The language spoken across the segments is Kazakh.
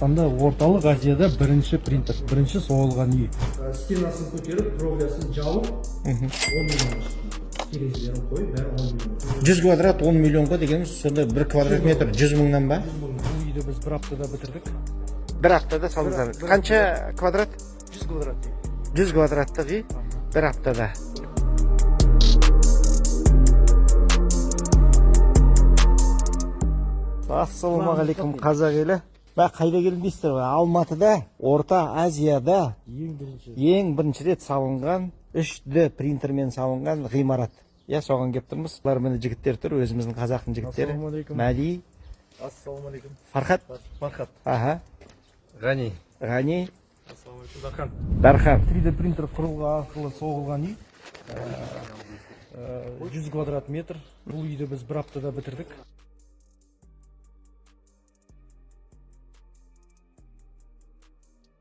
Қазақстанда орталық Азияда бірінші принтер, бірінші соғылған үй. Стенасын көтеріп, кровлясын жауып, 10 миллион шықты. Терезелерін қойып, бәрі 10 миллион. 100 квадрат 10 миллионға дегеніміз сонда 1 квадрат метр 100 мыңнан ба? 100 мың. Бұл үйді біз бір аптада бітірдік. Bir haftada salınızlar. Kança kvadrat? 100 квадрат. 100 kvadrattық үй bir haftada. Ассалаумағалейкум қазақ елі. Қайда келдің дейсіздер ғой? Алматыда, Орта Азияда ең бірінші рет салынған 3D принтермен салынған ғимарат. Соған келіп тұрмыз. Бұлар міне жігіттер тұр, өзіміздің қазақтың жігіттері. Мәди. Ассалаумағалейкум. Фархат. Аха. Ғани. Ассалаумағалейкум. Дархан. 3D принтер құрылғы арқылы соғылған үй. 100 квадрат метр. Бұл үйді біз бір аптада бітірдік.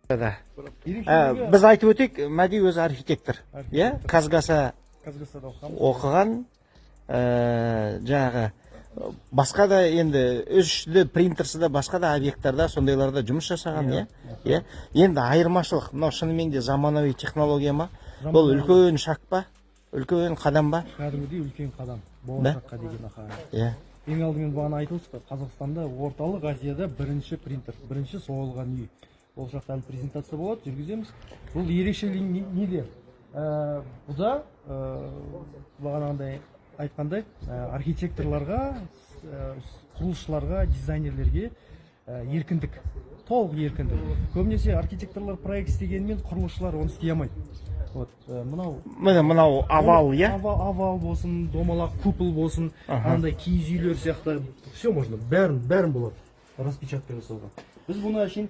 Біз айтып өтейік, Мәди өзі архитектор. Казгаса оқыған, жаңағы басқа да енді 3D принтерсі да басқа да объекттарда сондайларда жұмыс жасаған. Енді айырмашылық, мынау шынымен де заманауи технология ма? Бұл үлкен шаг па? Үлкен қадам ба? Кәдімгідей үлкен қадам. Болашаққа деген ақпарат. Ең алдымен бағана айтылды, Қазақстанда орталық Азияда бірінші принтер, бірінші соғылған үй. Ол жақта әлі презентация болады, жүргіземіз. Бұл ерекшелігі неде? Бұда бағанағындай айтқандай архитекторларға, құрылысшыларға, дизайнерлерге еркіндік, толық еркіндік. Көбінесе архитекторлар проект істегенмен құрылысшылар оны істей алмайды. Мынау овал, овал болсын, домалақ купол болсын, андай киіз үйлер сияқты, все можно, бәрін болады, распечатка жасауға. Біз бұны әшейін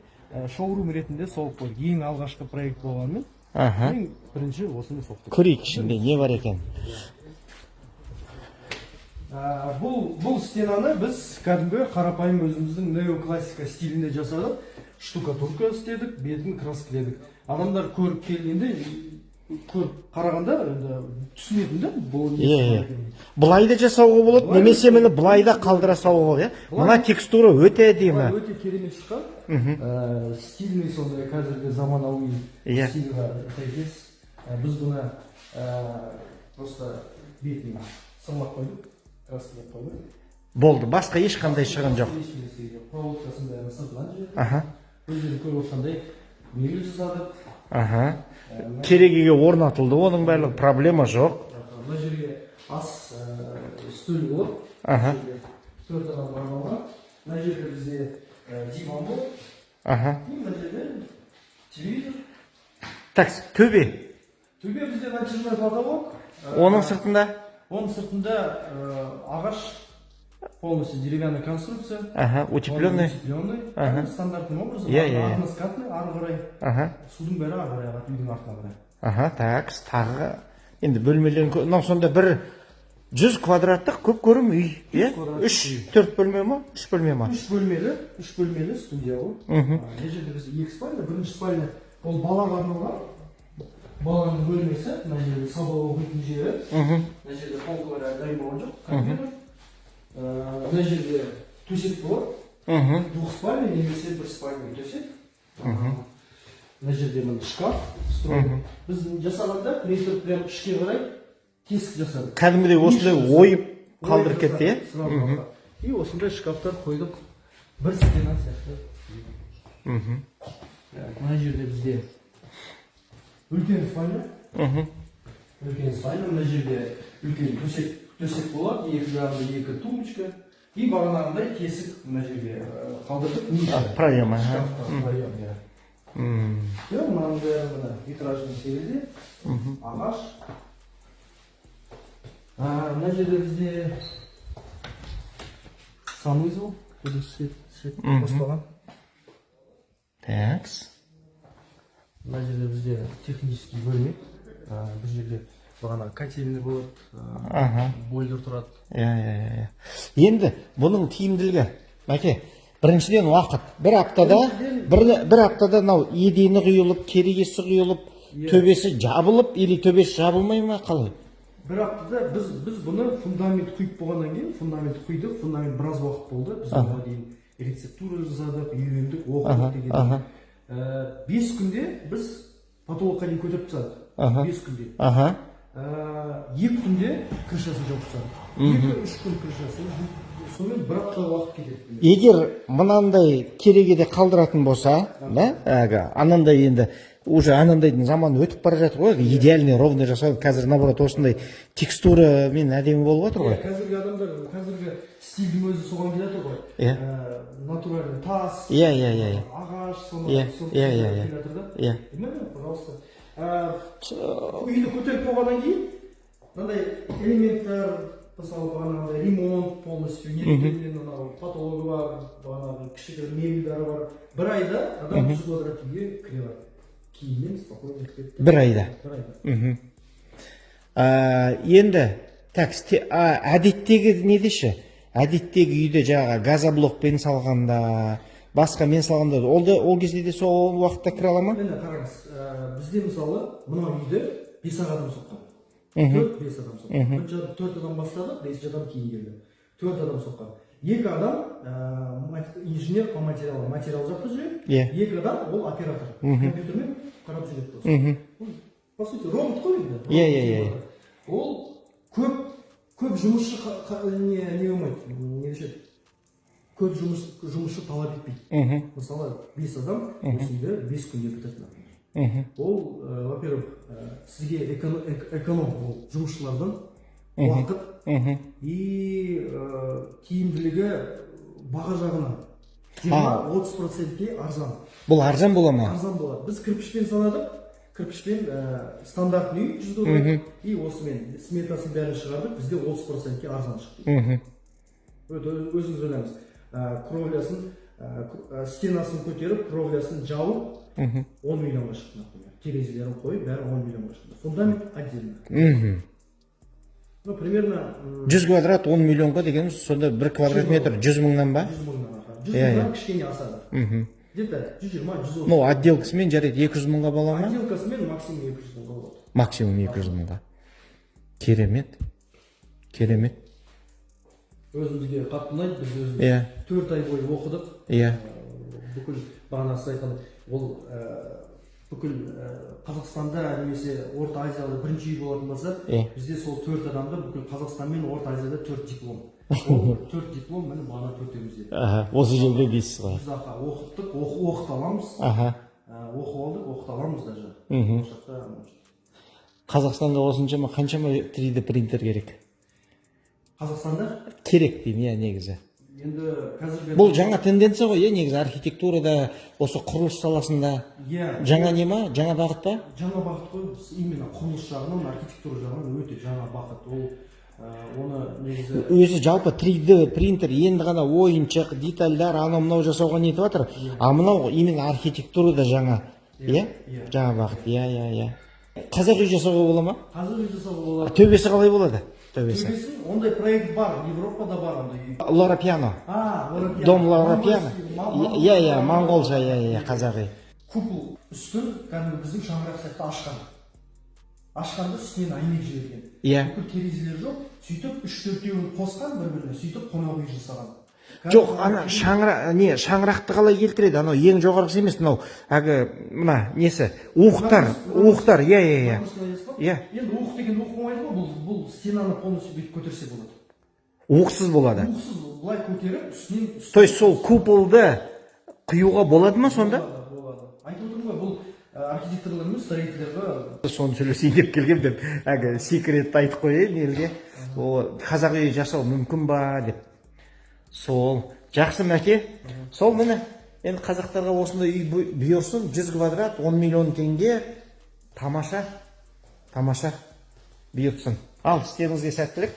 шоурум ретінде соғып қойдық. Ең алғашқы проект болғанымен, ең бірінші осында соқтық. Көрейік ішінде не бар екен. Бұл стенаны біз кәдімгі қарапайым өзіміздің неоклассика стилінде жасадық. Штукатурка істедік, бетін краскіледік. Адамдар көріп келгенде, көріп қарағанда түсінетінді бұл не екенін. Бұлай да жасауға болады, немесе мені бұлай да қалдыра салуға болады. Мына текстура өте әдемі. Өте керемет шыққан. Стильный сондай қазіргі заманауи стильға сәйкес. Біз бұны просто бетіне сылап қойдық, краскілеп қойдық. Болды, басқа ешқандай шығын жоқ. Проводкасын бәрін сыртынан жібердік. Өздері көріп отырғандай мебель жасадық. Керегеге орнатылды, оның барлығы проблема жоқ. Мына жерге ас стөл болады. 4 адам бармауға. Мына жерге бізде диван болады. Мына жерде телевизор. Так, төбе. Төбе бізде натяжной потолок. Оның сыртында? Оның сыртында ағаш, полностью деревянная конструкция. Утепленный. Стандартным образом. Ағын скатный, ары қарай. Судың бәрі ары қарай ағады, үйдің артына қарай. Так, тағы. Енді бөлмелерін, сонда бір 100 квадраттық көп көрім үй. 3-4 бөлме ма? 3 бөлме ма? 3 бөлмелі студия ол. Мына жерде бізде 2 спальня, бірінші спальня ол балаға арналған. Баланың бөлмесі, мына жерде сабақ оқитын жері. Мына жерде полкалар дайын болған жоқ, компьютер. Мына жерде төсек болады. 2 спальня, немесе 1 спальня төсек. Мына жерде мына шкаф. Біз жасағанда принтер прям ішке қарай тесік жасадық. Кәдімгідей осындай ойып қалдырып кетті, И осындай шкафтар қойдық. Бір стена сияқты. Мына жерде бізде үлкен спальня. Мына жерде үлкен төсек болады. Екі жағында 2 тумбочка. И бағанағындай тесік мына жерге қалдырдық. Проем. Мынаның бәрі витражный терезе, ағаш. Мына жерде бізде санузел, свет қоспаған. Такс. Мына жерде бізде технический бөлме. Бұл жерде бағана котельный болады, бойлер тұрады. Енді бұның тиімділігі, мәке, біріншіден уақыт. Бір аптада нау едені құйылып, керегесі құйылып, төбесі жабылып, или төбесі жабылмай ма қалай? Бір аптада біз бұны фундамент құйып болғаннан кейін, фундамент құйдық, фундамент біраз уақыт болды. Біз оған дейін рецептура жасадық, үйрендік, оқыдық деген. 5 күнде біз потолокқа дейін көтеріп тастадық. 5 күнде. 2 күнде крышасын жауып тастадық. 2-3 күн крышасын. Сонымен бір апта уақыт кетеді. Егер мынандай керегеде қалдыратын болса, да, анандай енді уже анандайдың заманы өтіп бара жатыр ғой, идеальный ровный жасалып, қазір наоборот осындай текстура мен әдемі болып жатыр ғой. Қазіргі адамдар, қазіргі стильдің өзі соған келе жатыр ғой. Натуральный тас, ағаш, соны пожалуйста. Үйді көтеріп болғаннан кейін, мынандай элементтер, мысалы бағанағыдай ремонт полностью, потологы бар, бағанағы кішігірім мебельдері бар. Бір айда адам 100 квадрат үйге кіре алады. Кейіннен спокойно кетеді. Бір айда. Енді әдеттегі не деші? Әдеттегі үйде жаңағы газоблокпен салғанда, басқа мен салғанда, ол кезде де сол уақытта кіре ала ма? Мені қараңыз, бізде мысалы мына үйді 5 адам соққан. 4-5 адам соққан. 4 адам бастадық, 5 адам кейін келді. 4 адам соққан. 2 адам инженер по материал жақта жүреді. 2 адам ол оператор. Компьютермен қарап жүреді. По сути, робот қой енді. Ол көп жұмысшы не болмайды, не дешеді. Көп жұмысшы талап етпейді. Мысалы 5 адам осында 5 күнде бітетін. Ол, во-первых, сізге эконом ол жұмысшылардан уақыт и тиімділігі баға жағынан 20-30%-ке арзан. Бұл арзан бола ма? Арзан болады. Біз кірпішпен санадық, кірпішпен стандартный үй 100 доллар и осымен сметасын бәрін шығардық, бізде 30%-ке арзан шықты. Өзіңіз ойлаңыз, кровлясын, стенасын көтеріп, кровлясын жауып 10 миллионға шықты. Терезелерін қойып, бәрі 10 миллионға шықты. Фундамент отдельно. Ну, примерно 100 квадрат 10 миллионға дегеніміз сонда 1 квадрат метр 100 мыңнан ба? 100 мыңнан. 100 мыңнан кішкене асады. Где-то 120-130. Ну, отделкасымен жарайды 200 мыңға бола ма? Отделкасымен максимум 200 мыңға болады. Максимум 200 мыңға. Керемет. Керемет. Өзімізге қатты ұнайды, біз өзіміз 4 ай бойы оқыдық. Бүкіл бағанасы айтқан, ол бүкіл Қазақстанда немесе Орта Азияда бірінші үй болатын болса, бізде сол 4 адамда бүкіл Қазақстан мен Орта Азияда 4 диплом. Ол 4 диплом міне бағана 4-еумізде. Осы жерде дейсіз ғой. Біз оқыттық, оқыт аламыз. Оқып алдық, оқыт аламыз даже. Қазақстанда осыншама қаншама 3D принтер керек? Қазақстанда? Керек деймін, негізі. Енді қазіргі... Бұл жаңа тенденция ғой, негізі архитектурада, осы құрылыс саласында. Жаңа не ма? Жаңа бағыт па? Жаңа бағыт қой, именно құрылыс жағынан, архитектура жағынан өте жаңа бағыт. Оны негізі... Өзі жалпы 3D принтер енді ғана ойыншық, детальдар, анау-мынау жасауға нетіп жатыр. А мынау именно архитектурада жаңа. Жаңа бағыт, Қазақ үй жасауға бола ма? Қазақ үй жасауға болады. Төбесі қалай болады? Төбесі? Ондай проект бар, Европада бар ондай үй. Лора Пиано. Дом Лора Пиано. Моңғолша, қазақи. Купол үстін кәдімгі біздің шаңырақ сияқты ашқан. Ашқанды үстінен айнек жіберген. Бүкіл терезелер жоқ, сөйтіп 3-4-еуін қосқан бір-біріне, сөйтіп қонақ үй жасаған. Жоқ, ана шаңырақты қалай келтіреді? Анау ең жоғарғысы емес, мынау мына несі? Уықтар, Енді уық деген уық болмайды ғой, бұл стенаны полностью бүйтіп көтерсе болады. Уықсыз болады. Уықсыз, бұлай көтеріп, үстінен... То есть сол куполды құюға болады ма сонда? Болады. Айтып отырмын ғой, бұл архитекторлар мен строительдерға... Соны сөйлесейін деп келгем деп, секретті айтып қойайын елге. Қазақ үй жасау мүмкін ба деп. Сол, жақсы мәке. Сол міне, енді қазақтарға осындай үй бұйырсын, 100 квадрат, 10 миллион теңге. Тамаша бұйыртсын. Ал, істеріңізге сәттілік.